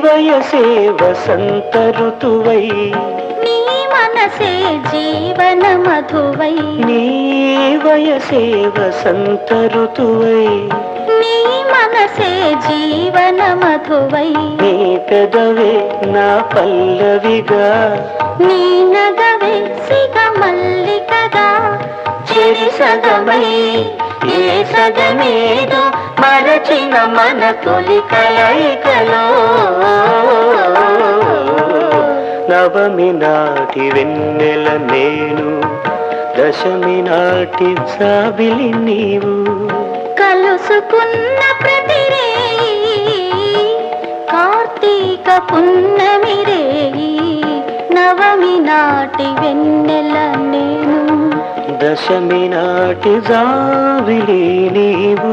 వయసే వసంత ఋతువై నీ మనసే జీవన మధువై నీ వయసే వసంత ఋతువై నీ మనసే జీవన మధువై నీ పెదవే నా పల్లవిగా నీ నగవే సిగ మల్లికగా చెరి సగమై ఏ సగమేదో మరచిన మన తొలి కలయికలో నవమి నాటి వెన్నెల నేను దశమి నాటి జాబిలి నీవు కలుసుకున్న ప్రతిరేయి కార్తీక పున్నమి రేయి నవమి నాటి వెన్నెల నేను దశమి నాటి జాబిలి నీవు.